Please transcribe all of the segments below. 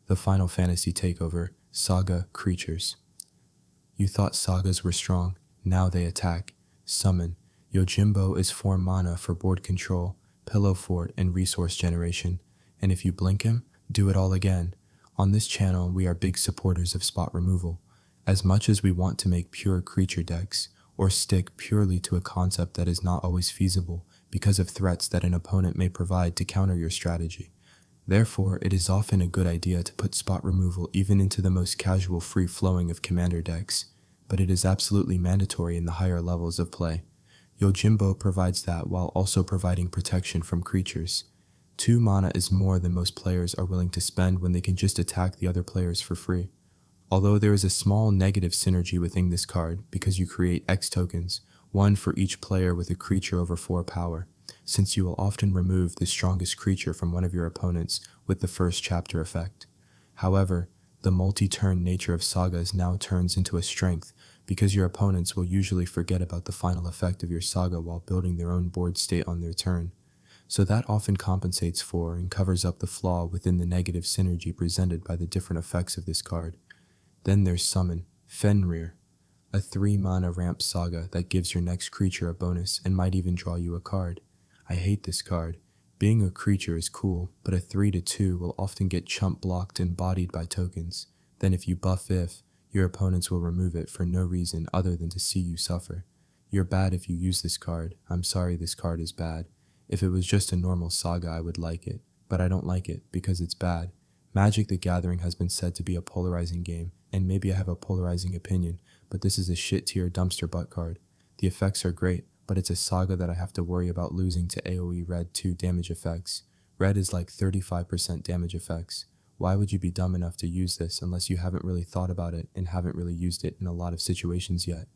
The Final Fantasy Takeover, Saga Creatures. You thought Sagas were strong, now they attack. Summon. Yojimbo is 4 mana for board control, pillow fort, and resource generation. And if you blink him, do it all again. On this channel, we are big supporters of spot removal. As much as we want to make pure creature decks, or stick purely to a concept that is not always feasible because of threats that an opponent may provide to counter your strategy. Therefore, it is often a good idea to put spot removal even into the most casual free-flowing of commander decks, but it is absolutely mandatory in the higher levels of play. Yojimbo provides that while also providing protection from creatures. 2 mana is more than most players are willing to spend when they can just attack the other players for free. Although there is a small negative synergy within this card because you create X tokens, 1 for each player with a creature over 4 power, since you will often remove the strongest creature from one of your opponents with the first chapter effect. However, the multi-turn nature of Sagas now turns into a strength because your opponents will usually forget about the final effect of your Saga while building their own board state on their turn. So that often compensates for and covers up the flaw within the negative synergy presented by the different effects of this card. Then there's Summon, Fenrir, a 3 mana ramp Saga that gives your next creature a bonus and might even draw you a card. I hate this card. Being a creature is cool, but a 3/2 will often get chump blocked and bodied by tokens. Then if you buff if, your opponents will remove it for no reason other than to see you suffer. You're bad if you use this card. I'm sorry, this card is bad. If it was just a normal Saga, I would like it, but I don't like it because it's bad. Magic the Gathering has been said to be a polarizing game, and maybe I have a polarizing opinion, but this is a shit tier dumpster butt card. The effects are great, but it's a Saga that I have to worry about losing to AoE Red 2 damage effects. Red is like 35% damage effects. Why would you be dumb enough to use this unless you haven't really thought about it and haven't really used it in a lot of situations yet?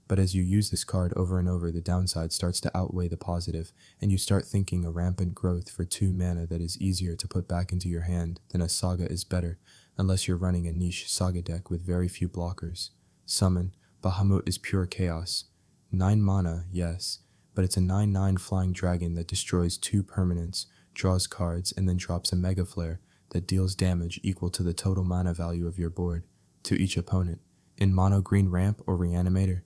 But as you use this card over and over, the downside starts to outweigh the positive, and you start thinking a rampant growth for 2 mana that is easier to put back into your hand than a Saga is better, unless you're running a niche Saga deck with very few blockers. Summon, Bahamut is pure chaos. 9 mana, yes, but it's a 9/9 flying dragon that destroys 2 permanents, draws cards, and then drops a Mega Flare that deals damage equal to the total mana value of your board, to each opponent, in mono green ramp or reanimator.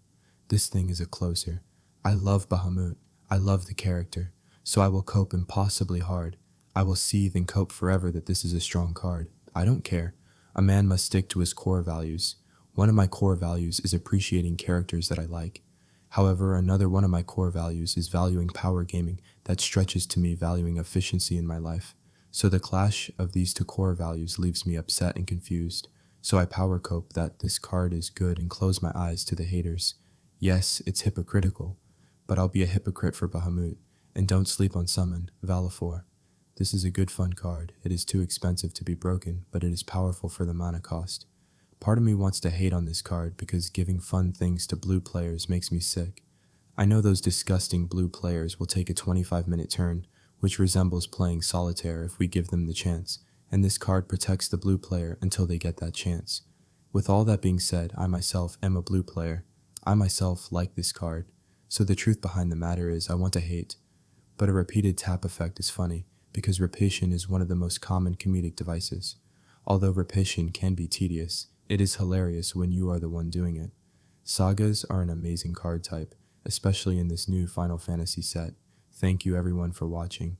This thing is a closer. I love Bahamut. I love the character, so I will cope impossibly hard. I will seethe and cope forever that this is a strong card. I don't care. A man must stick to his core values. One of my core values is appreciating characters that I like. However, another one of my core values is valuing power gaming that stretches to me valuing efficiency in my life. So the clash of these 2 core values leaves me upset and confused. So I power cope that this card is good and close my eyes to the haters. Yes, it's hypocritical, but I'll be a hypocrite for Bahamut. And don't sleep on Summon, Valifor. This is a good fun card. It is too expensive to be broken, but it is powerful for the mana cost. Part of me wants to hate on this card because giving fun things to blue players makes me sick. I know those disgusting blue players will take a 25-minute turn, which resembles playing solitaire if we give them the chance, and this card protects the blue player until they get that chance. With all that being said, I myself am a blue player. I myself like this card, so the truth behind the matter is I want to hate. But a repeated tap effect is funny, because repetition is one of the most common comedic devices. Although repetition can be tedious, it is hilarious when you are the one doing it. Sagas are an amazing card type, especially in this new Final Fantasy set. Thank you everyone for watching.